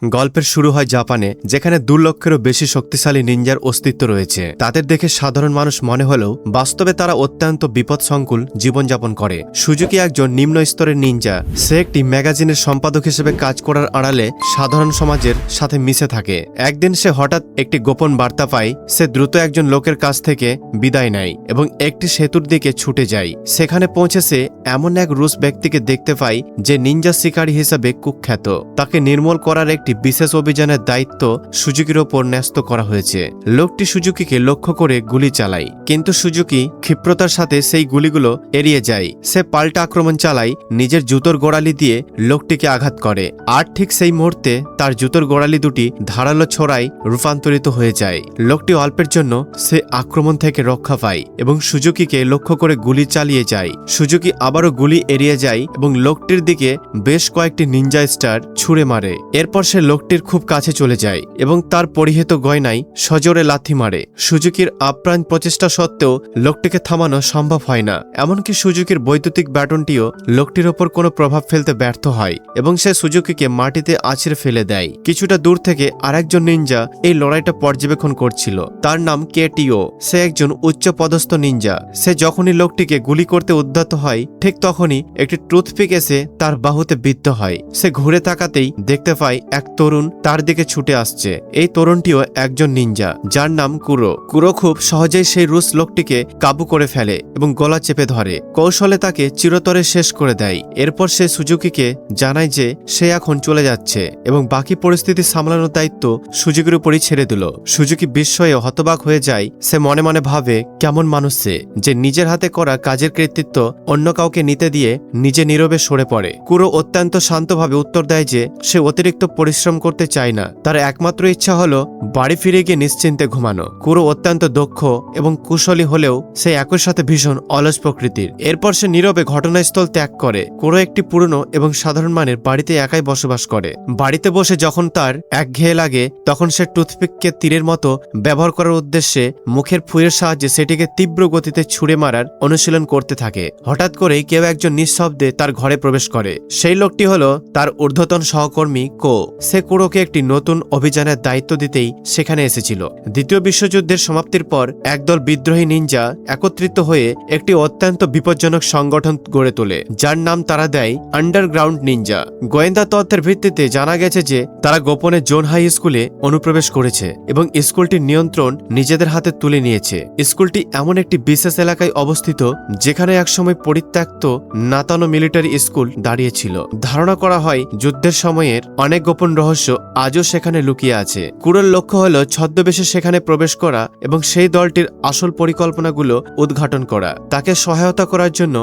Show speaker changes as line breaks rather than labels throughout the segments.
গল্পের শুরু হয় জাপানে, যেখানে 2 লক্ষেরও বেশি শক্তিশালী নিনজার অস্তিত্ব রয়েছে। তাদের দেখে সাধারণ মানুষ মনে হলেও বাস্তবে তারা অত্যন্ত বিপদসংকুল জীবনযাপন করে। সুজুকি একজন নিম্ন স্তরের নিনজা। সে একটি ম্যাগাজিনের সম্পাদক হিসেবে কাজ করার আড়ালে সাধারণ সমাজের সাথে মিশে থাকে। একদিন সে হঠাৎ একটি গোপন বার্তা পায়। সে দ্রুত একজন লোকের কাছ থেকে বিদায় নেয় এবং একটি সেতুর দিকে ছুটে যায়। সেখানে পৌঁছে সে এমন এক রুশ ব্যক্তিকে দেখতে পায় যে নিনজা শিকারী হিসেবে কুখ্যাত। তাকে নির্মূল করার একটি বিশেষ অভিযানের দায়িত্ব সুজুকির ওপর ন্যস্ত করা হয়েছে। লোকটি সুজুকিকে লক্ষ্য করে গুলি চালায়, কিন্তু সুজুকি ক্ষিপ্রতার সাথে সেই গুলিগুলো এড়িয়ে যায়। সে পাল্টা আক্রমণ চালায়, নিজের জুতোর গোড়ালি দিয়ে লোকটিকে আঘাত করে। আর ঠিক সেই মুহূর্তে তার জুতোর গোড়ালি দুটি ধারালো ছোড়ায় রূপান্তরিত হয়ে যায়। লোকটি অল্পের জন্য সে আক্রমণ থেকে রক্ষা পায় এবং সুজুকিকে লক্ষ্য করে গুলি চালিয়ে যায়। সুজুকি আবারও গুলি এড়িয়ে যায় এবং লোকটির দিকে বেশ কয়েকটি নিনজা স্টার ছুঁড়ে মারে। এরপর সে লোকটির খুব কাছে চলে যায় এবং তার পরিহিত গয়নায় সজোরে লাথি মারে। সুজুকির আপ্রাণ প্রচেষ্টা সত্ত্বেও লোকটিকে থামানো সম্ভব হয় না। এমনকি সুজুকির বৈদ্যুতিক ব্যাটনটিও লোকটির ওপর কোনো প্রভাব ফেলতে ব্যর্থ হয় এবং সে সুজুকিকে মাটিতে আছড়ে ফেলে দেয়। কিছুটা দূর থেকে আরেকজন নিনজা এই লড়াইটা পর্যবেক্ষণ করছিল। তার নাম কেটিও। সে একজন উচ্চ পদস্থ নিনজা। সে যখনই লোকটিকে গুলি করতে উদ্যত হয়, ঠিক তখনই একটি টুথপিক এসে তার বাহুতে বিদ্ধ হয়। সে ঘুরে তাকাতেই দেখতে পায় এক তরুণ তার দিকে ছুটে আসছে। এই তরুণটিও একজন নিনজা, যার নাম কুরো। কুরো খুব সহজেই সেই রুশ লোকটিকে কাবু করে ফেলে এবং গলা চেপে ধরে। কৌশলে তাকে চিরতরে শেষ করে দেয়। এরপর সে সুজুকিকে জানায় যে সে এখন চলে যাচ্ছে এবং বাকি পরিস্থিতি সামলানোর দায়িত্ব সুজুকির উপরই ছেড়ে দিল। সুজুকি বিস্ময়ে হতবাক হয়ে যায়। সে মনে মনে ভাবে, কেমন মানুষ সে, যে নিজের হাতে করা কাজের কৃতিত্ব অন্য কাউকে নিতে দিয়ে নিজে নীরবে সরে পড়ে। কুরো অত্যন্ত শান্তভাবে উত্তর দেয় যে সে অতিরিক্ত পরিশ্রম করতে চায় না। তার একমাত্র ইচ্ছা হলো বাড়ি ফিরে গিয়ে নিশ্চিন্তে ঘুমানো। কুরো অত্যন্ত দক্ষ এবং কুশলী হলেও সে একই সাথে ভীষণ অলস প্রকৃতির। এরপর সে নীরবে ঘটনাস্থল ত্যাগ করে। কুরো একটি পুরনো এবং সাধারণ মানের বাড়িতে একাই বসবাস করে। বাড়িতে বসে যখন তার একঘেয়ে লাগে, তখন সে টুথপিককে তীরের মতো ব্যবহার করার উদ্দেশ্যে মুখের ফুয়ের সাহায্যে সেটিকে তীব্র গতিতে ছুঁড়ে মারার অনুশীলন করতে থাকে। হঠাৎ করেই কেউ একজন নিঃশব্দে তার ঘরে প্রবেশ করে। সেই লোকটি হলো তার ঊর্ধ্বতন সহকর্মী কো। সে কুরোকে একটি নতুন অভিযানের দায়িত্ব দিতেই সেখানে এসেছিল। দ্বিতীয় বিশ্বযুদ্ধের সমাপ্তির পর একদল বিদ্রোহী নিনজা একত্রিত হয়ে একটি অত্যন্ত বিপজ্জনক সংগঠন গড়ে তোলে, যার নাম তারা দেয় আন্ডারগ্রাউন্ড নিনজা। গোয়েন্দা তথ্যের ভিত্তিতে জানা গেছে যে তারা গোপনে জোন হাই স্কুলে অনুপ্রবেশ করেছে এবং স্কুলটির নিয়ন্ত্রণ নিজেদের হাতে তুলে নিয়েছে। স্কুলটি এমন একটি বিশেষ এলাকায় অবস্থিত যেখানে একসময় পরিত্যক্ত নাতানো মিলিটারি স্কুল দাঁড়িয়েছিল। ধারণা করা হয় যুদ্ধের সময়ের অনেক গোপন রহস্য আজও সেখানে লুকিয়ে আছে। কুরোর লক্ষ্য হল ছদ্মবেশে সেখানে প্রবেশ করা এবং সেই দলটির আসল পরিকল্পনাগুলো উদ্ঘাটন করা। তাকে সহায়তা করার জন্য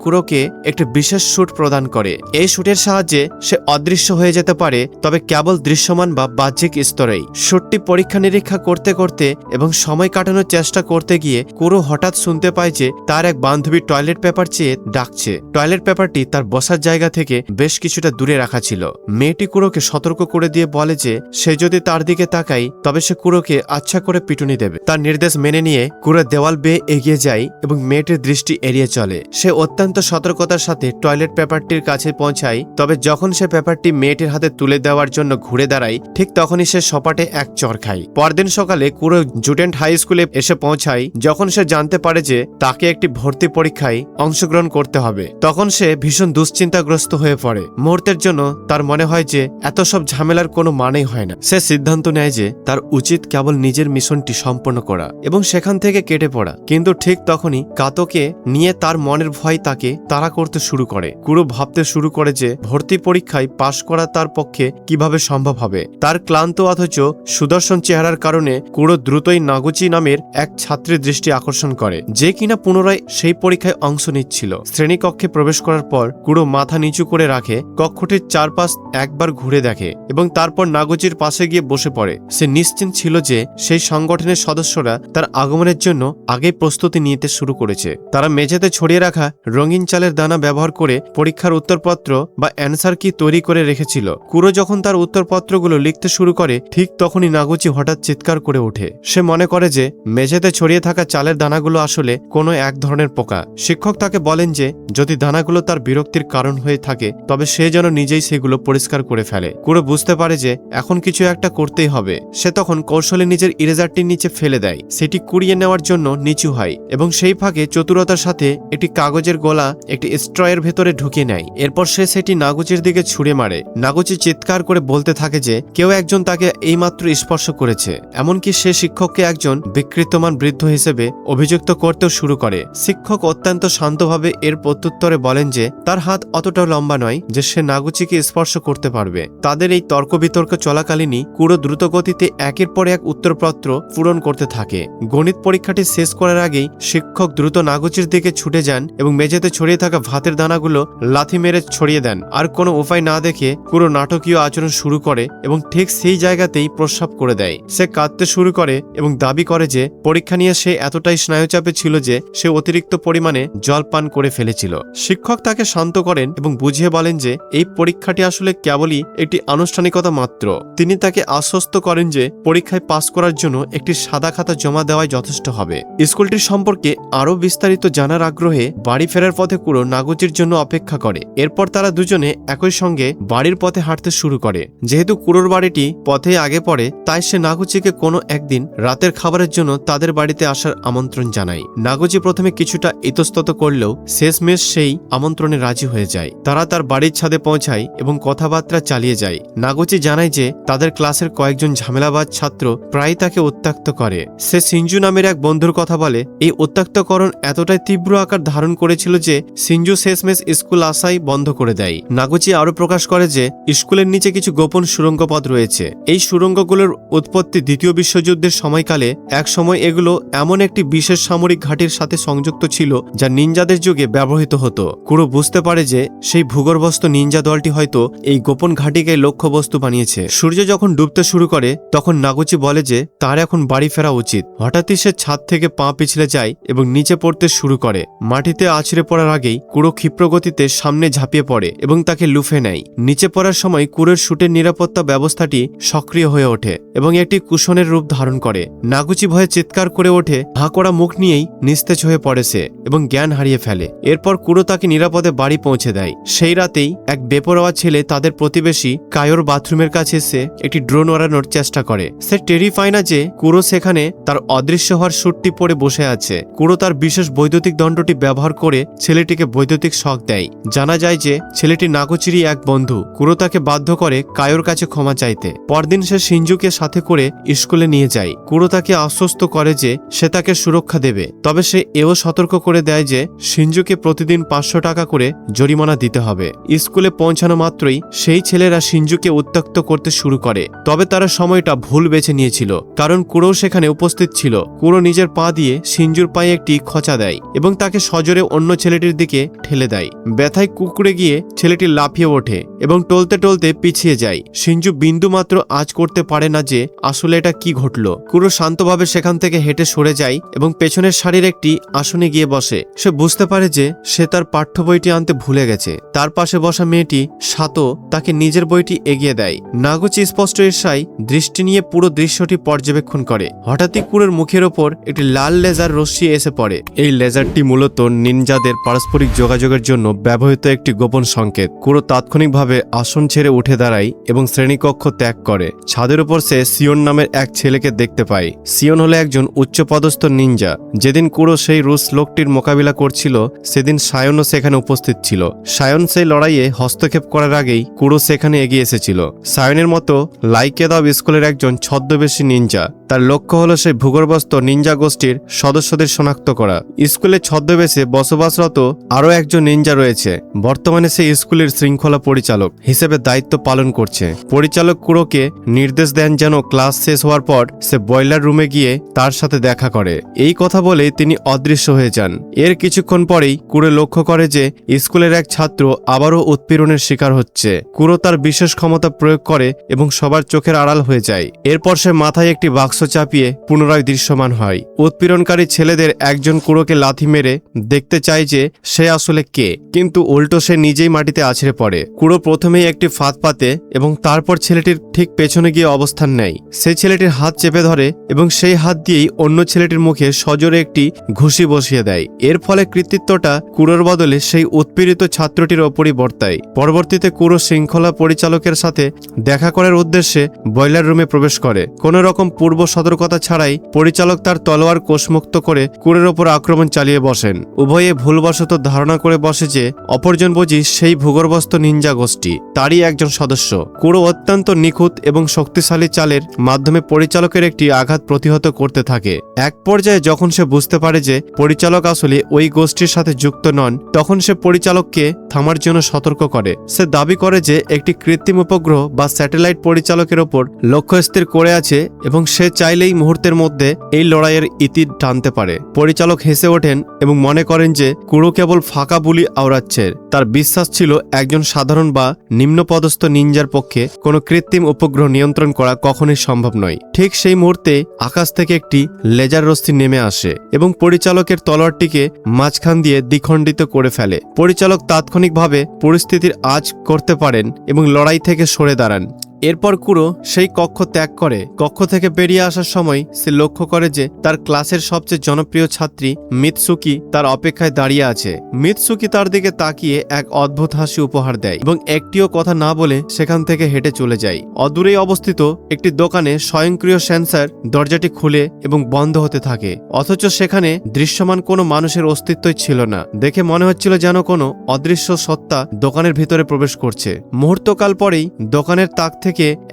কুরোকে একটি বিশেষ স্যুট প্রদান করে। এই স্যুটের সাহায্যে সে অদৃশ্য হয়ে যেতে পারে, তবে কেবল দৃশ্যমান বা বাহ্যিক স্তরেই। স্যুটটি পরীক্ষা নিরীক্ষা করতে করতে এবং সময় কাটানোর চেষ্টা করতে গিয়ে কুরো হঠাৎ শুনতে পায় যে তার এক বান্ধবী টয়লেট পেপার চেয়ে ডাকছে। টয়লেট পেপারটি তার বসার জায়গা থেকে বেশ কিছুটা দূরে রাখা ছিল। মেয়েটি কুরোকে সতর্ক করে দিয়ে বলে যে সে যদি তার দিকে তাকায় তবে সে কুরোকে আচ্ছা করে পিটুনি দেবে। তার নির্দেশ মেনে নিয়ে কুরো দেওয়াল বেয়ে এগিয়ে যায় এবং মেয়েটির দৃষ্টি এড়িয়ে চলে। সে অত্যন্ত সতর্কতার সাথে টয়লেট পেপারটির কাছে পৌঁছায়, তবে যখন সে পেপারটি মেয়েটির হাতে তুলে দেওয়ার জন্য ঘুরে দাঁড়ায়, ঠিক তখনই সে সপাটে এক চড় খায়। পরদিন সকালে কুরো জুটেন্ট হাই স্কুলে এসে পৌঁছায়। যখন সে জানতে পারে যে তাকে একটি ভর্তি পরীক্ষায় অংশগ্রহণ করতে হবে, তখন সে ভীষণ দুশ্চিন্তাগ্রস্ত হয়ে পড়ে। মুহূর্তের জন্য তার মনে হয় যে এত সব ঝামেলার কোনো মানেই হয় না। সে সিদ্ধান্ত নেয় যে তার উচিত কেবল নিজের মিশনটি সম্পন্ন করা এবং সেখান থেকে কেটে পড়া। কিন্তু ঠিক তখনই কাতোকে নিয়ে তার মনের ভয় তাকে তাড়া করতে শুরু করে। কুরো ভাবতে শুরু করে যে ভর্তি পরীক্ষায় পাশ করা তার পক্ষে কিভাবে সম্ভব হবে। তার ক্লান্ত অথচ সুদর্শন চেহারার কারণে কুরো দ্রুতই নাগুচি নামের এক ছাত্রীর দৃষ্টি আকর্ষণ করে, যে কিনা পুনরায় সেই পরীক্ষায় অংশ নিচ্ছিল। শ্রেণীকক্ষে প্রবেশ করার পর কুরো মাথা নিচু করে রাখে, কক্ষটির চারপাশ একবার ঘুরে দেখে এবং তারপর নাগুচির পাশে গিয়ে বসে পড়ে। সে নিশ্চিন্ত ছিল যে সেই সংগঠনের সদস্যরা তার আগমনের জন্য আগেই প্রস্তুতি নিতে শুরু করেছে। তারা মেঝেতে ছড়িয়ে রাখা রঙিন চালের দানা ব্যবহার করে পরীক্ষার উত্তরপত্র বা অ্যান্সার কি তৈরি করে রেখেছিল। কুরো যখন তার উত্তরপত্রগুলো লিখতে শুরু করে, ঠিক তখনই নাগুচি হঠাৎ চিৎকার করে ওঠে। সে মনে করে যে মেঝেতে ছড়িয়ে থাকা চালের দানাগুলো আসলে কোনো এক ধরনের পোকা। শিক্ষক তাকে বলেন যে যদি দানাগুলো তার বিরক্তির কারণ হয়ে থাকে তবে সে যেন নিজেই সেগুলো পরিষ্কার করে ফেলে। কুরো কুড়ো বুঝতে পারে যে এখন কিছু একটা করতেই হবে। সে তখন কৌশলে নিজের ইরেজারটির নিচে ফেলে দেয়, সেটি কুড়িয়ে নেওয়ার জন্য নিচু হয় এবং সেই ফাঁকে চতুরতার সাথে একটি কাগজের গোলা একটি স্ট্রয়ের ভেতরে ঢুকিয়ে নেয়। এরপর সে সেটি নাগুচির দিকে ছুঁড়ে মারে। নাগুচি চিৎকার করে বলতে থাকে যে কেউ একজন তাকে এইমাত্র স্পর্শ করেছে। এমনকি সে শিক্ষককে একজন বিকৃতমান বৃদ্ধ হিসেবে অভিযুক্ত করতেও শুরু করে। শিক্ষক অত্যন্ত শান্তভাবে এর প্রত্যুত্তরে বলেন যে তার হাত অতটাও লম্বা নয় যে সে নাগুচিকে স্পর্শ করতে পারবে। তাদের এই তর্ক বিতর্ক চলাকালীনই কুড়ো দ্রুতগতিতে একের পর এক উত্তরপত্র পূরণ করতে থাকে। গণিত পরীক্ষাটি শেষ করার আগেই শিক্ষক দ্রুত নাগুচির দিকে ছুটে যান এবং মেঝেতে ছড়িয়ে থাকা ভাতের দানাগুলো লাথি মেরে ছড়িয়ে দেন। আর কোনো উপায় না দেখে কুড়ো নাটকীয় আচরণ শুরু করে এবং ঠিক সেই জায়গাতেই প্রস্রাব করে দেয়। সে কাঁদতে শুরু করে এবং দাবি করে যে পরীক্ষা নিয়ে সে এতটাই স্নায়ুচাপে ছিল যে সে অতিরিক্ত পরিমাণে জল পান করে ফেলেছিল। শিক্ষক তাকে শান্ত করেন এবং বুঝিয়ে বলেন যে এই পরীক্ষাটি আসলে কেবলই একটি আনুষ্ঠানিকতা মাত্র। তিনি তাকে আশ্বস্ত করেন যে পরীক্ষায় পাস করার জন্য একটি সাদা খাতা জমা দেওয়াই যথেষ্ট হবে। স্কুলটির সম্পর্কে আরও বিস্তারিত জানার আগ্রহে বাড়ি ফেরার পথে কুড়ো নাগুচির জন্য অপেক্ষা করে। এরপর তারা দুজনে একই সঙ্গে বাড়ির পথে হাঁটতে শুরু করে। যেহেতু কুড়োর বাড়িটি পথে আগে পড়ে, তাই সে নাগুচিকে কোনো একদিন রাতের খাবারের জন্য তাদের বাড়িতে আসার আমন্ত্রণ জানায়। নাগুচি প্রথমে কিছুটা ইতস্তত করলেও শেষমেশ সেই আমন্ত্রণে রাজি হয়ে যায়। তারা তার বাড়ির ছাদে পৌঁছায় এবং কথাবার্তা চালিয়ে যায়। নাগুচি জানায় যে তাদের ক্লাসের কয়েকজন ঝামেলাবাজ ছাত্র প্রায় তাকে উত্ত্যক্ত করে। সে সিঞ্জু নামের এক বন্ধুর কথা বলে। এই উত্ত্যক্তকরণ এতটাই তীব্র আকার ধারণ করেছিল যে সিঞ্জু শেষমেশ স্কুল আসাই বন্ধ করে দেয়। নাগুচি আরও প্রকাশ করে যে স্কুলের নিচে কিছু গোপন সুড়ঙ্গ পথ রয়েছে। এই সুড়ঙ্গগুলোর উৎপত্তি দ্বিতীয় বিশ্বযুদ্ধের সময়কালে। এক সময় এগুলো এমন একটি বিশেষ সামরিক ঘাঁটির সাথে সংযুক্ত ছিল যা নিনজাদের যুগে ব্যবহৃত হতো। কুড়ো বুঝতে পারে যে সেই ভূগর্ভস্থ নিনজা দলটি হয়তো এই গোপন ঘাঁটিকে লক্ষ্যবস্তু বানিয়েছে। সূর্য যখন ডুবতে শুরু করে তখন নাগুচি বলে যে তার এখন বাড়ি ফেরা উচিত। হঠাৎই সে ছাদ থেকে পা পিছলে যায় এবং নিচে পড়তে শুরু করে। মাটিতে আছড়ে পড়ার আগেই কুড়ো ক্ষিপ্র গতিতে সামনে ঝাঁপিয়ে পড়ে এবং তাকে লুফে নেয়। নিচে পড়ার সময় কুড়োর শুটের নিরাপত্তা ব্যবস্থাটি সক্রিয় হয়ে ওঠে এবং একটি কুশনের রূপ ধারণ করে। নাগুচি ভয়ে চিৎকার করে ওঠে। হাঁ করা মুখ নিয়েই নিস্তেজ হয়ে পড়ে সে এবং জ্ঞান হারিয়ে ফেলে। এরপর কুড়ো তাকে নিরাপদে বাড়ি পৌঁছে দেয়। সেই রাতেই এক বেপরোয়া ছেলে তাদের প্রতিবেশী কায়োর বাথরুমের কাছে এসে একটি ড্রোন ওড়ানোর চেষ্টা করে। সে টেরি পায় না যে কুড়ো সেখানে তার অদৃশ্য হওয়ার স্যুটটি পরে বসে আছে। কুড়ো তার বিশেষ বৈদ্যুতিক দণ্ডটি ব্যবহার করে ছেলেটিকে বৈদ্যুতিক শক দেয়। জানা যায় যে ছেলেটি নাগুচিরই এক বন্ধু। কুড়ো তাকে বাধ্য করে কায়োর কাছে ক্ষমা চাইতে। পরদিন সে সিঞ্জুকে সাথে করে স্কুলে নিয়ে যায়। কুড়ো তাকে আশ্বস্ত করে যে সে তাকে সুরক্ষা দেবে। তবে সে এও সতর্ক করে দেয় যে সিঞ্জুকে প্রতিদিন 500 টাকা করে জরিমানা দিতে হবে। স্কুলে পৌঁছানো মাত্রই সেই ছেলেরা সিঞ্জুকে উত্ত্যক্ত করতে শুরু করে। তবে তারা সময়টা ভুল বেছে নিয়েছিল, কারণ কুড়ো সেখানে উপস্থিত ছিল। কুড়ো নিজের পা দিয়ে সিঞ্জুর পায়ে একটি খোঁচা দেয় এবং তাকে সজোরে অন্য ছেলেটির দিকে ঠেলে দেয়। ব্যথায় কুঁকড়ে গিয়ে ছেলেটি লাফিয়ে ওঠে এবং টলতে টলতে পিছিয়ে যায়। সিঞ্জু বিন্দুমাত্র আঁচ করতে পারে না যে আসলে এটা কি ঘটল। কুড়ো শান্তভাবে সেখান থেকে হেঁটে সরে যায় এবং পেছনের সারির একটি আসনে গিয়ে বসে। সে বুঝতে পারে যে সে তার পাঠ্য বইটি আনতে ভুলে গেছে। তার পাশে বসা মেয়েটি সাতো তাকে নিজের বইটি এগিয়ে দেয়। নাগুচি স্পষ্ট ঈর্ষায় দৃষ্টি নিয়ে পুরো দৃশ্যটি পর্যবেক্ষণ করে। হঠাৎই কুড়োর মুখের ওপর একটি লাল লেজার রশ্মি এসে পড়ে। এই লেজারটি মূলত নিনজাদের পারস্পরিক যোগাযোগের জন্য ব্যবহৃত একটি গোপন সংকেত। কুড়ো তাৎক্ষণিকভাবে আসন ছেড়ে উঠে দাঁড়ায় এবং শ্রেণীকক্ষ ত্যাগ করে। ছাদের উপর সে সিয়ন নামের এক ছেলেকে দেখতে পায়। সিয়ন হলো একজন উচ্চপদস্থ নিনজা। যেদিন কুড়ো সেই রুশ লোকটির মোকাবিলা করছিল সেদিন সায়নও সেখানে উপস্থিত ছিল। সায়ন সেই লড়াইয়ে হস্তক্ষেপ করার আগেই কুড়ো সেখানে এগিয়ে এসেছিল। সায়নের মতো লাইকেদাব স্কুলের একজন ছদ্মবেশী নিনজা। তার লক্ষ্য হলো সেই ভূগর্ভস্থ নিনজা গোষ্ঠীর সদস্যদের শনাক্ত করা। স্কুলে ছদ্মবেশে বসবাসরত আরও একজন নিনজা রয়েছে। বর্তমানে সে স্কুলের শৃঙ্খলা পরিচালক হিসেবে দায়িত্ব পালন করছে। পরিচালক কুড়োকে নির্দেশ দেন যেন ক্লাস শেষ হওয়ার পর সে বয়লার রুমে গিয়ে তার সাথে দেখা করে। এই কথা বলে তিনি অদৃশ্য হয়ে যান। এর কিছুক্ষণ পরেই কুড়ো লক্ষ্য করে যে স্কুলের এক ছাত্র আবারও উৎপীড়নের শিকার হচ্ছে। কুড়ো তার বিশেষ ক্ষমতা প্রয়োগ করে এবং সবার চোখের আড়াল হয়ে যায়। এরপর সে মাথায় একটি বাক্স চাপিয়ে পুনরায় দৃশ্যমান হয়। উৎপীড়নকারী ছেলেদের একজন কুড়োকে লাথি মেরে দেখতে চায় যে সে আসলে কে, কিন্তু উল্টো সে নিজেই মাটিতে আছড়ে পড়ে। কুড়ো প্রথমেই একটি ফাঁদ পাতে এবং তারপর ছেলেটির ঠিক পেছনে গিয়ে অবস্থান নেয়। সে ছেলেটির হাত চেপে ধরে এবং সেই হাত দিয়েই অন্য ছেলেটির মুখে সজোরে একটি ঘুষি বসিয়ে দেয়। এর ফলে কৃতিত্বটা কুড়োর বদলে সেই উৎপীড়িত ছাত্রটির ওপরই বর্তায়। পরবর্তীতে কুড়ো শৃঙ্খলা পরিচালকের সাথে দেখা করার উদ্দেশ্যে বয়লার রুমে প্রবেশ করে। কোন রকম পূর্ব সতর্কতা ছাড়াই পরিচালক তার তলোয়ার কোষমুক্ত করে কুড়োর ওপর আক্রমণ চালিয়ে বসেন। উভয়ে ভুলবশত ধারণা করে বসে যে অপরজন বুঝি সেই ভূগর্ভস্থ নিনজা গোষ্ঠী, তারই একজন সদস্য। কুড়ো অত্যন্ত নিখুঁত এবং শক্তিশালী চালের মাধ্যমে পরিচালকের একটি আঘাত প্রতিহত করতে থাকে। এক পর্যায়ে যখন সে বুঝতে পারে যে পরিচালক আসলে ওই গোষ্ঠীর সাথে যুক্ত নন, তখন সে পরিচালককে থামার জন্য সতর্ক করে। সে দাবি করে যে একটি কৃত্রিম উপগ্রহ বা স্যাটেলাইট পরিচালকের ওপর লক্ষ্য স্থির করে আছে এবং সে চাইলেই মুহূর্তের মধ্যে এই লড়াইয়ের ইতি টানতে পারে। পরিচালক হেসে ওঠেন এবং মনে করেন যে কুড়ো কেবল ফাঁকা বুলি আওড়াচ্ছে। তার বিশ্বাস ছিল একজন সাধারণ বা নিম্নপদস্থ নিনজার পক্ষে কোনো কৃত্রিম উপগ্রহ নিয়ন্ত্রণ করা কখনোই সম্ভব নয়। ঠিক সেই মুহূর্তে আকাশ থেকে একটি লেজার রশ্মি নেমে আসে এবং পরিচালকের তলোয়ারটিকে মাঝখান দিয়ে দ্বিখণ্ডিত করে ফেলে। পরিচালক তাৎক্ষণিকভাবে পরিস্থিতির আঁচ করতে পারেন এবং লড়াই থেকে সরে দাঁড়ান। এরপর কুড়ো সেই কক্ষ ত্যাগ করে। কক্ষ থেকে বেরিয়ে আসার সময় সে লক্ষ্য করে যে তার ক্লাসের সবচেয়ে জনপ্রিয় ছাত্রী মিতসুকি তার অপেক্ষায় দাঁড়িয়ে আছে। মিতসুকি তার দিকে তাকিয়ে এক অদ্ভুত হাসি উপহার দেয় এবং একটিও কথা না বলে সেখান থেকে হেঁটে চলে যায়। অদূরেই অবস্থিত একটি দোকানে স্বয়ংক্রিয় সেন্সর দরজাটি খুলে এবং বন্ধ হতে থাকে, অথচ সেখানে দৃশ্যমান কোনো মানুষের অস্তিত্বই ছিল না। দেখে মনে হচ্ছিল যেন কোনো অদৃশ্য সত্তা দোকানের ভিতরে প্রবেশ করছে। মুহূর্তকাল পরেই দোকানের তাক থেকে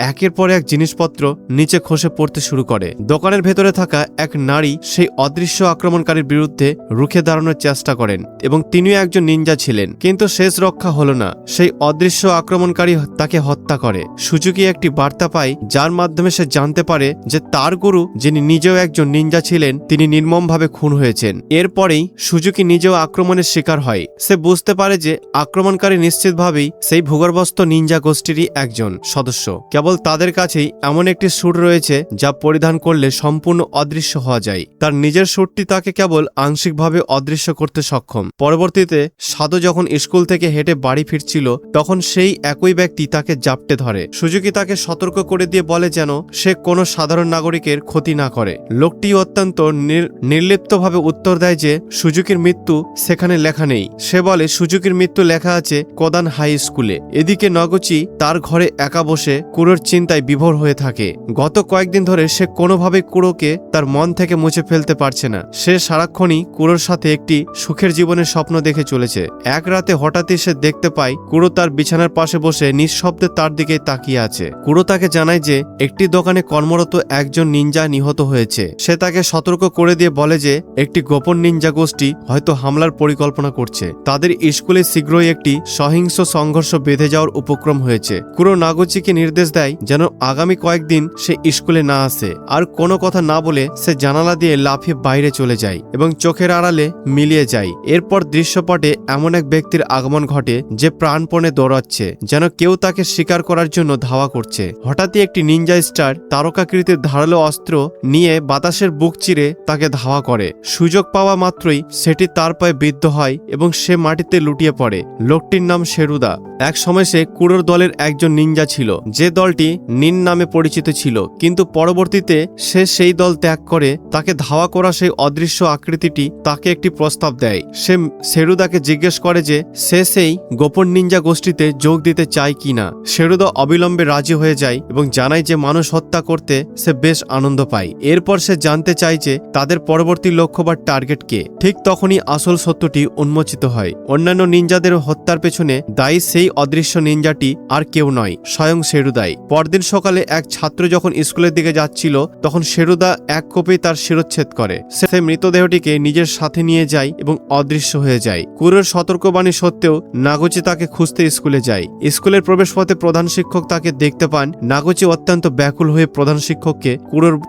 একের পর এক জিনিসপত্র নিচে খসে পড়তে শুরু করে। দোকানের ভেতরে থাকা এক নারী সেই অদৃশ্য আক্রমণকারীর বিরুদ্ধে রুখে দাঁড়ানোর চেষ্টা করেন এবং তিনিও একজন নিনজা ছিলেন, কিন্তু শেষ রক্ষা হলো না। সেই অদৃশ্য আক্রমণকারী তাকে হত্যা করে। সুজুকি একটি বার্তা পায় যার মাধ্যমে সে জানতে পারে যে তার গুরু, যিনি নিজেও একজন নিনজা ছিলেন, তিনি নির্মমভাবে খুন হয়েছেন। এরপরেই সুজুকি নিজেও আক্রমণের শিকার হয়। সে বুঝতে পারে যে আক্রমণকারী নিশ্চিতভাবেই সেই ভূগর্ভস্থ নিনজা গোষ্ঠীরই একজন সদস্য। কেবল তাদের কাছেই এমন একটি স্যুট রয়েছে যা পরিধান করলে সম্পূর্ণ অদৃশ্য হওয়া যায়। তার নিজের স্যুটটি তাকে কেবল আংশিকভাবে অদৃশ্য করতে সক্ষম। পরবর্তীতে সাদো যখন স্কুল থেকে হেঁটে বাড়ি ফিরছিল, তখন সেই একই ব্যক্তি তাকে জাপটে ধরে। সুজুকি তাকে সতর্ক করে দিয়ে বলে যেন সে কোনো সাধারণ নাগরিকের ক্ষতি না করে। লোকটি অত্যন্ত নির্লিপ্তভাবে উত্তর দেয় যে সুজুকির মৃত্যু সেখানে লেখা নেই। সে বলে সুজুকির মৃত্যু লেখা আছে কোদান হাই স্কুলে। এদিকে নগুচি তার ঘরে একা বসে কুড়োর চিন্তায় বিভোর হয়ে থাকে। গত কয়েকদিন ধরে সে কোনোভাবে কুড়োকে তার মন থেকে মুছে ফেলতে পারছে না। সে সারাক্ষণই কুড়োর সাথে একটি সুখের জীবনের স্বপ্ন দেখে চলেছে। এক রাতে হঠাৎই সে দেখতে পায় কুড়ো তার বিছানার পাশে বসে নিঃশব্দে তার দিকে তাকিয়ে আছে। কুড়ো তাকে জানায় যে একটি দোকানে কর্মরত একজন নিনজা নিহত হয়েছে। সে তাকে সতর্ক করে দিয়ে বলে যে একটি গোপন নিনজা গোষ্ঠী হয়তো হামলার পরিকল্পনা করছে। তাদের স্কুলে শীঘ্রই একটি সহিংস সংঘর্ষ বেঁধে যাওয়ার উপক্রম হয়েছে। কুড়ো নাগুচিকে নির্দেশ দেয় যেন আগামী কয়েকদিন সে স্কুলে না আসে। আর কোনো কথা না বলে সে জানালা দিয়ে লাফিয়ে বাইরে চলে যায় এবং চোখের আড়ালে মিলিয়ে যায়। এরপর দৃশ্যপটে এমন এক ব্যক্তির আগমন ঘটে যে প্রাণপণে দৌড়াচ্ছে, যেন কেউ তাকে শিকার করার জন্য ধাওয়া করছে। হঠাৎই একটি নিনজা স্টার তারকাকৃতির ধারালো অস্ত্র নিয়ে বাতাসের বুক চিরে তাকে ধাওয়া করে। সুযোগ পাওয়া মাত্রই সেটি তার পায়ে বিদ্ধ হয় এবং সে মাটিতে লুটিয়ে পড়ে। লোকটির নাম শেরুদা। এক সময় সে কুড়োর দলের একজন নিনজা ছিল, যে দলটি নিন নামে পরিচিত ছিল, কিন্তু পরবর্তীতে সে সেই দল ত্যাগ করে। তাকে ধাওয়া করা সেই অদৃশ্য আকৃতিটি তাকে একটি প্রস্তাব দেয়। সে শেরুদাকে জিজ্ঞেস করে যে সে সেই গোপন নিনজা গোষ্ঠীতে যোগ দিতে চায় কিনা। শেরুদা অবিলম্বে রাজি হয়ে যায় এবং জানায় যে মানুষ হত্যা করতে সে বেশ আনন্দ পায়। এরপর সে জানতে চায় যে তাদের পরবর্তী লক্ষ্য বা টার্গেট কে। ঠিক তখনই আসল সত্যটি উন্মোচিত হয়। অন্যান্য নিনজাদের হত্যার পেছনে দায়ী সেই অদৃশ্য নিনজাটি আর কেউ নয়, স্বয়ং শেরুদাই। পরদিন সকালে এক ছাত্র যখন স্কুলের দিকে যাচ্ছিল, তখন শেরুদা এক কোপেই তার শিরচ্ছেদ করে। সে মৃতদেহটিকে নিজের সাথে নিয়ে যায় এবং অদৃশ্য হয়ে যায়। কুড়োর সতর্কবাণী সত্ত্বেও নাগুচি তাকে খুঁজতে স্কুলে যায়। স্কুলের প্রবেশপথে প্রধান শিক্ষক তাকে দেখতে পান। নাগুচি অত্যন্ত ব্যাকুল হয়ে প্রধান শিক্ষককে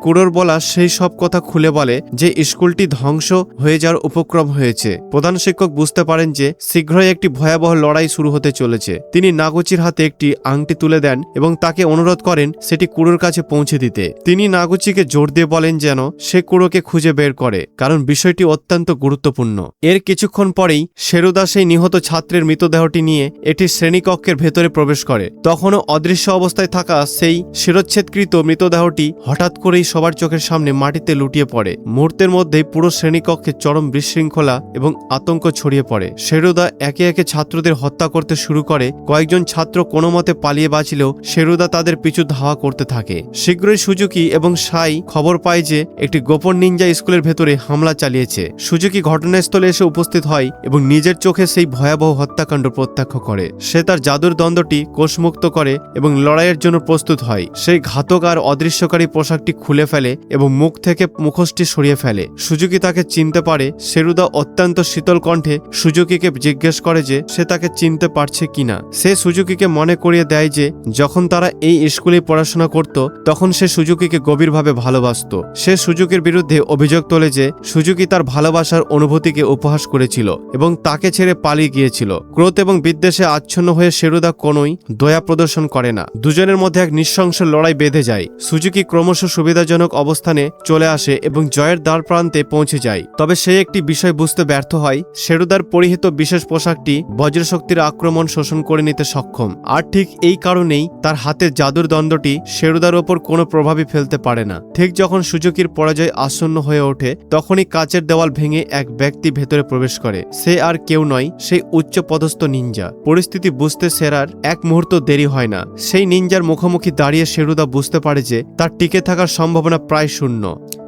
কুড়োর বলা সেই সব কথা খুলে বলে যে স্কুলটি ধ্বংস হয়ে যাওয়ার উপক্রম হয়েছে। প্রধান শিক্ষক বুঝতে পারেন যে শীঘ্রই একটি ভয়াবহ লড়াই শুরু হতে চলেছে। তিনি নাগুচির হাতে একটি আংটি তুলে দেন এবং তাকে অনুরোধ করেন সেটি কুরোর কাছে পৌঁছে দিতে। তিনি নাগুচিকে জোর দিয়ে বলেন যেন সে কুরোকে খুঁজে বের করে, কারণ বিষয়টি অত্যন্ত গুরুত্বপূর্ণ। এর কিছুক্ষণ পরেই শেরুদা সেই নিহত ছাত্রের মৃতদেহটি নিয়ে একটি শ্রেণীকক্ষের ভেতরে প্রবেশ করে। তখনও অদৃশ্য অবস্থায় থাকা সেই শিরচ্ছেদকৃত মৃতদেহটি হঠাৎ করেই সবার চোখের সামনে মাটিতে লুটিয়ে পড়ে। মুহূর্তের মধ্যেই পুরো শ্রেণীকক্ষে চরম বিশৃঙ্খলা এবং আতঙ্ক ছড়িয়ে পড়ে। শেরুদা একে একে ছাত্রদের হত্যা করতে শুরু করে। কয়েকজন ছাত্র কোনো মতে পালিয়ে বাঁচলেও শেরুদা তাদের পিছু ধাওয়া করতে থাকে। শীঘ্রই সুজুকি এবং সাই খবর পায় যে একটি গোপন নিনজা স্কুলের ভেতরে হামলা চালিয়েছে। সুজুকি ঘটনাস্থলে এসে উপস্থিত হয় এবং নিজের চোখে সেই ভয়াবহ হত্যাকাণ্ড প্রত্যক্ষ করে। সে তার জাদুর দ্বন্দ্বটি কোষমুক্ত করে এবং লড়াইয়ের জন্য প্রস্তুত হয়। সেই ঘাতক আর অদৃশ্যকারী পোশাকটি খুলে ফেলে এবং মুখ থেকে মুখোশটি সরিয়ে ফেলে। সুজুকি তাকে চিনতে পারে। শেরুদা অত্যন্ত শীতল কণ্ঠে সুজুকিকে জিজ্ঞেস করে যে সে তাকে চিনতে পারছে কিনা। সে সুজুকিকে মনে করিয়ে দেয় যে যখন তারা এই স্কুলে পড়াশোনা করত তখন সে সুজুকিকে গভীরভাবে ভালোবাসত। সে সুজুকির বিরুদ্ধে অভিযোগ তোলে যে সুজুকি তার ভালোবাসার অনুভূতিকে উপহাস করেছিল এবং তাকে ছেড়ে পালিয়ে গিয়েছিল। ক্রোধ এবং বিদ্বেষে আচ্ছন্ন হয়ে শেরুদা কোনোই দয়া প্রদর্শন করে না। দুজনের মধ্যে এক নৃশংস লড়াই বেঁধে যায়। সুজুকি ক্রমশ সুবিধাজনক অবস্থানে চলে আসে এবং জয়ের দ্বার প্রান্তে পৌঁছে যায়। তবে সে একটি বিষয় বুঝতে ব্যর্থ হয়। শেরুদার পরিহিত বিশেষ পোশাকটি বজ্রশক্তির আক্রমণ শোষণ করে নিতে সক্ষম, আর ঠিক এই কারণেই তার হাতের জাদুর দ্বন্দ্বটি শেরুদার ওপর কোনো প্রভাবই ফেলতে পারে না। ঠিক যখন সুজুকির পরাজয় আসন্ন হয়ে ওঠে তখনই কাচের দেওয়াল ভেঙে এক ব্যক্তি ভেতরে প্রবেশ করে। সে আর কেউ নয়, সেই উচ্চ পদস্থ নিনজা। পরিস্থিতি বুঝতে সেরার এক মুহূর্ত দেরি হয় না। সেই নিনজার মুখোমুখি দাঁড়িয়ে শেরুদা বুঝতে পারে যে তার টিকে থাকার সম্ভাবনা প্রায় শূন্য।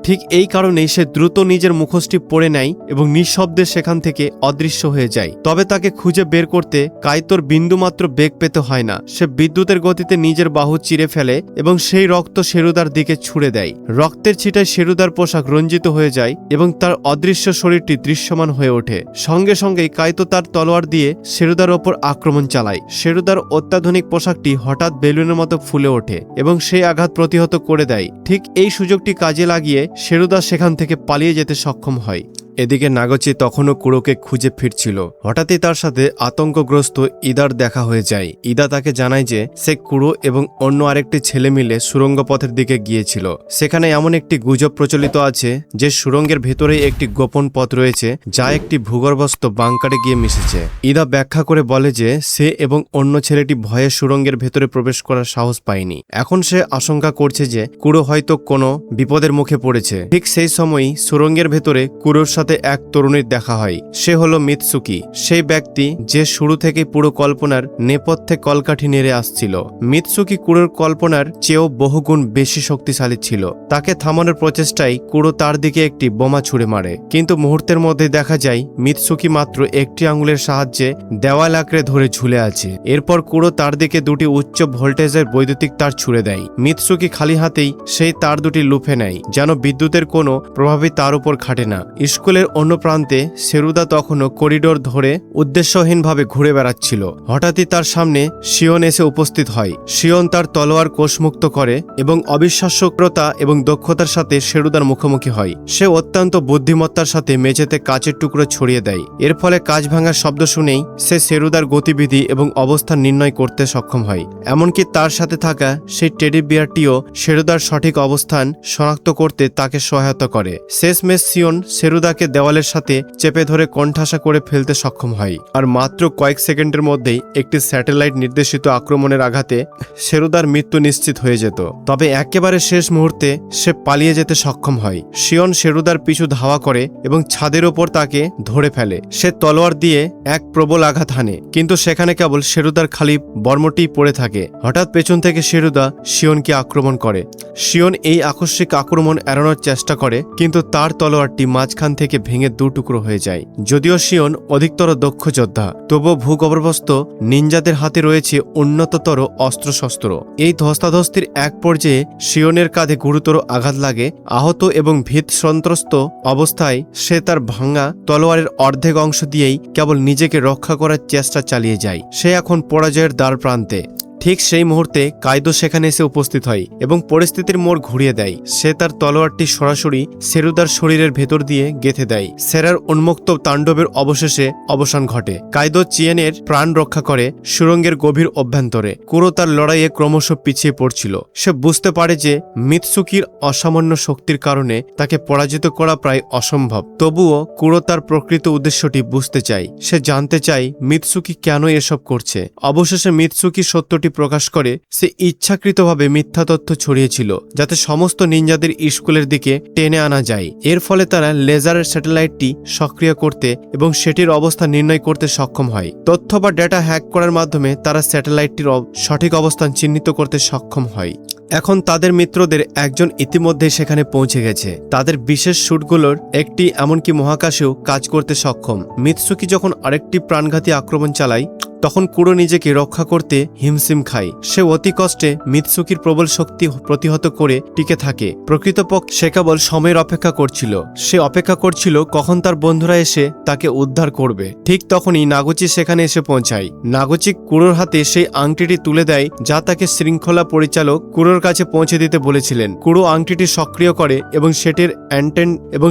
ঠিক এই কারণেই সে দ্রুত নিজের মুখোশটি পরে নেয় এবং নিঃশব্দে সেখান থেকে অদৃশ্য হয়ে যায়। তবে তাকে খুঁজে বের করতে কাইতোর বিন্দুমাত্র বেগ পেতে হয় না। সে বিদ্যুতের গতিতে নিজের বাহু চিরে ফেলে এবং সেই রক্ত শেরুদার দিকে ছুড়ে দেয়। রক্তের ছিটায় শেরুদার পোশাক রঞ্জিত হয়ে যায় এবং তার অদৃশ্য শরীরটি দৃশ্যমান হয়ে ওঠে। সঙ্গে সঙ্গেই কাইতো তার তলোয়ার দিয়ে শেরুদার ওপর আক্রমণ চালায়। শেরুদার অত্যাধুনিক পোশাকটি হঠাৎ বেলুনের মতো ফুলে ওঠে এবং সেই আঘাত প্রতিহত করে দেয়। ঠিক এই সুযোগটি কাজে লাগিয়ে শেরুদা সেখান থেকে পালিয়ে যেতে সক্ষম হয়। এদিকে নাগচি তখনও কুরোকে খুঁজে ফিরছিল। হঠাৎই তার সাথে আতঙ্কগ্রস্ত ইদার দেখা হয়ে যায়। ইদা তাকে জানায় যে সে কুরো এবং অন্য আরেকটি ছেলে মিলে সুড়ঙ্গ পথের দিকে গিয়েছিল। সেখানে এমন একটি গুজব প্রচলিত আছে যে সুড়ঙ্গের ভেতরে একটি গোপন পথ রয়েছে যা একটি ভূগর্ভস্থ বাংকারে গিয়ে মিশেছে। ইদা ব্যাখ্যা করে বলে যে সে এবং অন্য ছেলেটি ভয়ে সুড়ঙ্গের ভেতরে প্রবেশ করার সাহস পায়নি। এখন সে আশঙ্কা করছে যে কুরো হয়তো কোনো বিপদের মুখে পড়েছে। ঠিক সেই সময়ই সুড়ঙ্গের ভেতরে কুরোর সাথে এক তরুণীর দেখা হয়। সে হলো মিৎসুকি, সেই ব্যক্তি যে শুরু থেকে পুরো কল্পনার নেপথ্যে কলকাঠি নেড়ে আসছিল। মিৎসুকি কুরোর কল্পনার চেয়েও বহুগুণ বেশি শক্তিশালী ছিল। তাকে থামানোর প্রচেষ্টায় কুরো তার দিকে একটি বোমা ছুড়ে মারে, কিন্তু মুহূর্তের মধ্যে দেখা যায় মিৎসুকি মাত্র একটি আঙুলের সাহায্যে দেওয়াল আঁকড়ে ধরে ঝুলে আছে। এরপর কুরো তার দিকে দুটি উচ্চ ভোল্টেজের বৈদ্যুতিক তার ছুড়ে দেয়। মিৎসুকি খালি হাতেই সেই তার দুটি লুফে নেয়, যেন বিদ্যুতের কোনো প্রভাবই তার উপর খাটে না। স্কুলের অন্য প্রান্তে শেরুদা তখনও করিডোর ধরে উদ্দেশ্যহীনভাবে ঘুরে বেড়াচ্ছিল। হঠাৎই তার সামনে শিওন এসে উপস্থিত হয়। শিওন তার তলোয়ার কোষমুক্ত করে এবং অবিশ্বাস্যতা এবং দক্ষতার সাথে শেরুদার মুখোমুখি হয়। সে অত্যন্ত বুদ্ধিমত্তার সাথে মেঝেতে কাচের টুকরো ছড়িয়ে দেয়। এর ফলে কাচ ভাঙার শব্দ শুনেই সে শেরুদার গতিবিধি এবং অবস্থান নির্ণয় করতে সক্ষম হয়। এমনকি তার সাথে থাকা সেই টেডি বিয়ারটিও শেরুদার সঠিক অবস্থান শনাক্ত করতে তাকে সহায়তা করে। শেষমেশ শিওন শেরুদাকে দেওয়ালের সাথে চেপে ধরে কণ্ঠাসা করে ফেলতে সক্ষম হয়। আর মাত্র কয়েক সেকেন্ডের মধ্যেই একটি স্যাটেলাইট নির্দেশিত আক্রমণের আঘাতে শেরুদার মৃত্যু নিশ্চিত হয়ে যেত। তবে একেবারে শেষ মুহূর্তে সে পালিয়ে যেতে সক্ষম হয়। শিওন শেরুদার পিছু ধাওয়া করে এবং ছাদের ওপর তাকে ধরে ফেলে। সে তলোয়ার দিয়ে এক প্রবল আঘাত হানে, কিন্তু সেখানে কেবল শেরুদার খালি বর্মটি পড়ে থাকে। হঠাৎ পেছন থেকে শেরুদা শিওনকে আক্রমণ করে। শিওন এই আকস্মিক আক্রমণ এড়ানোর চেষ্টা করে, কিন্তু তার তলোয়ারটি মাঝখান থেকে ভেঙে দু টুকরো হয়ে যায়। যদিও শিওন অধিকতর দক্ষ যোদ্ধা, তবুও ভূগর্ভস্থ নিনজাদের হাতে রয়েছে উন্নততর অস্ত্রশস্ত্র। এই ধস্তাধস্তির এক পর্যায়ে শিওনের কাঁধে গুরুতর আঘাত লাগে। আহত এবং ভীত সন্ত্রস্ত অবস্থায় সে তার ভাঙা তলোয়ারের অর্ধেক অংশ দিয়েই কেবল নিজেকে রক্ষা করার চেষ্টা চালিয়ে যায়। সে এখন পরাজয়ের দ্বার প্রান্তে। ঠিক সেই মুহূর্তে কাইদো সেখানে এসে উপস্থিত হয় এবং পরিস্থিতির মোড় ঘুরিয়ে দেয়। সে তার তলোয়ারটি সরাসরি সেরুদার শরীরের ভেতর দিয়ে গেঁথে দেয়। সেরার উন্মুক্ত তাণ্ডবের অবশেষে অবসান ঘটে। কাইদো চিয়েনের প্রাণ রক্ষা করে সুরঙ্গের গভীর অভ্যন্তরে। কুরো তার লড়াইয়ে ক্রমশ পিছিয়ে পড়ছিল। সে বুঝতে পারে যে মিৎসুকির অসামান্য শক্তির কারণে তাকে পরাজিত করা প্রায় অসম্ভব। তবুও কুরো তার প্রকৃত উদ্দেশ্যটি বুঝতে চায়। সে জানতে চায় মিৎসুকি কেন এসব করছে। অবশেষে মিৎসুকি সত্যটি প্রকাশ করে। সে ইচ্ছাকৃতভাবে মিথ্যা তথ্য ছড়িয়েছিল যাতে সমস্ত নিনজাদের স্কুলের দিকে টেনে আনা যায়। এর ফলে তারা লেজারের স্যাটেলাইটটি সক্রিয় করতে এবং সেটির অবস্থা নির্ণয় করতে সক্ষম হয়। তথ্য বা ডেটা হ্যাক করার মাধ্যমে তারা স্যাটেলাইটটির সঠিক অবস্থান চিহ্নিত করতে সক্ষম হয়। এখন তাদের মিত্রদের একজন ইতিমধ্যে সেখানে পৌঁছে গেছে। তাদের বিশেষ স্যুটগুলোর একটি এমনকি মহাকাশেও কাজ করতে সক্ষম। মিৎসুকি যখন আরেকটি প্রাণঘাতী আক্রমণ চালায় তখন কুরো নিজেকে রক্ষা করতে হিমশিম খায়। সে অতি কষ্টে মিৎসুকির প্রবল শক্তি প্রতিহত করে টিকে থাকে। প্রকৃতপক্ষে সে কেবল সময়ের অপেক্ষা করছিল। সে অপেক্ষা করছিল কখন তার বন্ধুরা এসে তাকে উদ্ধার করবে। ঠিক তখনই নাগুচি সেখানে এসে পৌঁছায়। নাগুচি কুরোর হাতে সেই আংটিটি তুলে দেয় যা তাকে শৃঙ্খলা পরিচালক কুরোর কাছে পৌঁছে দিতে বলেছিলেন। কুরো আংটিটি সক্রিয় করে এবং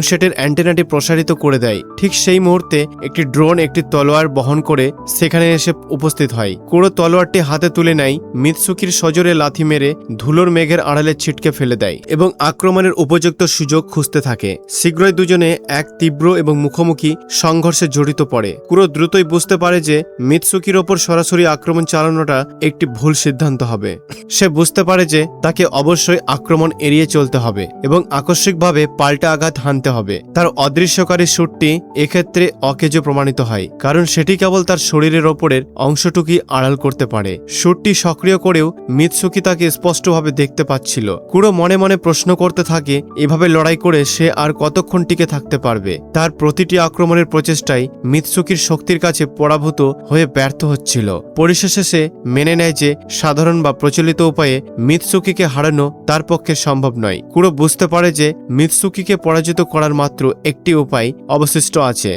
সেটির অ্যান্টেনাটি প্রসারিত করে দেয়। ঠিক সেই মুহূর্তে একটি ড্রোন একটি তলোয়ার বহন করে সেখানে এসে উপস্থিত হয়। কুরো তলোয়ারটি হাতে তুলে নেয়, মিৎসুকির সজোরে লাথি মেরে ধুলোর মেঘের আড়ালে ছিটকে ফেলে দেয় এবং আক্রমণের উপযুক্ত সুযোগ খুঁজতে থাকে। শীঘ্রই দুজনে এক তীব্র এবং মুখোমুখি সংঘর্ষে জড়িত পড়ে। কুরো দ্রুতই বুঝতে পারে যে মিৎসুকির ওপর সরাসরি আক্রমণ চালানোটা একটি ভুল সিদ্ধান্ত হবে। সে বুঝতে পারে যে তাকে অবশ্যই আক্রমণ এড়িয়ে চলতে হবে এবং আকস্মিকভাবে পাল্টা আঘাত হানতে হবে। তার অদৃশ্যকারী স্যুটটি এক্ষেত্রে অকেজ প্রমাণিত হয়, কারণ সেটি কেবল তার শরীরের ওপরের অংশটুকুই আড়াল করতে পারে। স্যুটটি সক্রিয় করেও মিৎসুকি তাকে স্পষ্টভাবে দেখতে পাচ্ছিল। কুরো মনে মনে প্রশ্ন করতে থাকে এভাবে লড়াই করে সে আর কতক্ষণ টিকে থাকতে পারবে। তার প্রতিটি আক্রমণের প্রচেষ্টায় মিৎসুকির শক্তির কাছে পরাভূত হয়ে ব্যর্থ হচ্ছিল। পরিশেষে সে মেনে নেয় যে সাধারণ বা প্রচলিত উপায়ে মিৎসুকিকে হারানো তার পক্ষে সম্ভব নয়। কুরো বুঝতে পারে যে মিৎসুকিকে পরাজিত করার মাত্র একটি উপায় অবশিষ্ট আছে।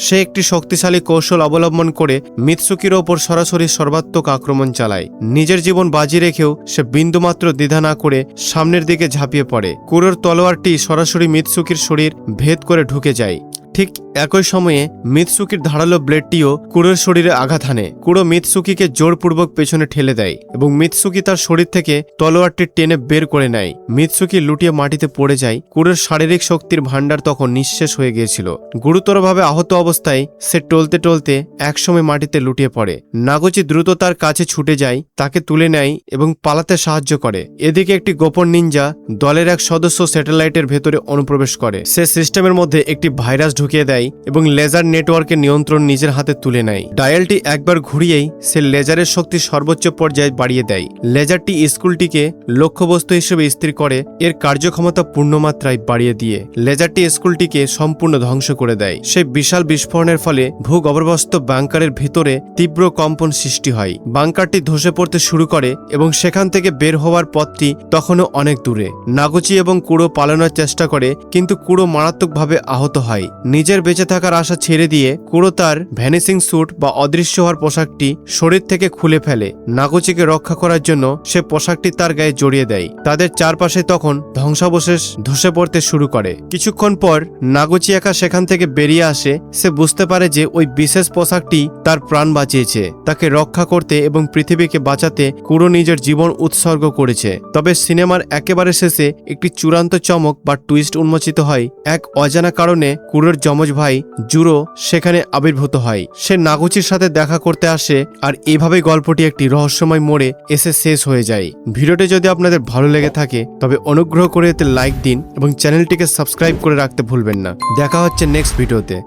সে একটি শক্তিশালী কৌশল অবলম্বন করে মিৎসুকির ওপর সরাসরি সর্বাত্মক আক্রমণ চালায়। নিজের জীবন বাজি রেখেও সে বিন্দুমাত্র দ্বিধা না করে সামনের দিকে ঝাঁপিয়ে পড়ে। কুরোর তলোয়ারটি সরাসরি মিৎসুকির শরীর ভেদ করে ঢুকে যায়। ঠিক একই সময়ে মিৎসুকির ধারালো ব্লেডটিও কুরোর শরীরে আঘাত হানে। কুরো মিৎসুকিকে জোরপূর্বক পেছনে ঠেলে দেয় এবং মিৎসুকি তার শরীর থেকে তলোয়ারটি টেনে বের করে নেয়। মিৎসুকি লুটিয়ে মাটিতে পড়ে যায়। কুরোর শারীরিক শক্তির ভাণ্ডার তখন নিঃশেষ হয়ে গিয়েছিল। গুরুতরভাবে আহত অবস্থায় সে টলতে টলতে একসময় মাটিতে লুটিয়ে পড়ে। নাগুচি দ্রুত তার কাছে ছুটে যায়, তাকে তুলে নেয় এবং পালাতে সাহায্য করে। এদিকে একটি গোপন নিনজা দলের এক সদস্য স্যাটেলাইটের ভেতরে অনুপ্রবেশ করে। সে সিস্টেমের মধ্যে একটি ভাইরাস ঢুকিয়ে দেয় এবং লেজার নেটওয়ার্কের নিয়ন্ত্রণ নিজের হাতে তুলে নেয়। ডায়ালটি একবার ঘুরিয়েই সে লেজারের শক্তি সর্বোচ্চ পর্যায়ে বাড়িয়ে দেয়। লেজারটি স্কুলটিকে লক্ষ্যবস্তু হিসেবে স্থির করে এর কার্যক্ষমতা পূর্ণমাত্রায় বাড়িয়ে দিয়ে লেজারটি স্কুলটিকে সম্পূর্ণ ধ্বংস করে দেয়। সেই বিশাল বিস্ফোরণের ফলে ভূগর্ভস্থ বাংকারের ভিতরে তীব্র কম্পন সৃষ্টি হয়। বাংকারটি ধসে পড়তে শুরু করে এবং সেখান থেকে বের হওয়ার পথটি তখনও অনেক দূরে। নাগুচি এবং কুরো পালানোর চেষ্টা করে, কিন্তু কুরো মারাত্মকভাবে আহত হয়। নিজের বেঁচে থাকার আশা ছেড়ে দিয়ে কুরো তার ভ্যানিসিং স্যুট বা অদৃশ্য হওয়ার পোশাকটি শরীর থেকে খুলে ফেলে। নাগুচিকে রক্ষা করার জন্য সে পোশাকটি তার গায়ে জড়িয়ে দেয়। তাদের চারপাশে তখন ধ্বংসাবশেষ ধসে পড়তে শুরু করে। কিছুক্ষণ পর নাগুচি একা সেখান থেকে বেরিয়ে আসে। সে বুঝতে পারে যে ওই বিশেষ পোশাকটি তার প্রাণ বাঁচিয়েছে। তাকে রক্ষা করতে এবং পৃথিবীকে বাঁচাতে কুরো নিজের জীবন উৎসর্গ করেছে। তবে সিনেমার একেবারে শেষে একটি চূড়ান্ত চমক বা টুইস্ট উন্মোচিত হয়। এক অজানা কারণে কুরোর যমজ ভাই জুরো সেখানে আবির্ভূত হয়। সে নাগুচির সাথে দেখা করতে আসে আর এভাবে গল্পটি একটি রহস্যময় মোড়ে এসে শেষ হয়ে যায়। ভিডিওটি যদি আপনাদের ভালো লেগে থাকে তবে অনুগ্রহ করে এতে লাইক দিন এবং চ্যানেলটিকে সাবস্ক্রাইব করে রাখতে ভুলবেন না। দেখা হচ্ছে নেক্সট ভিডিওতে।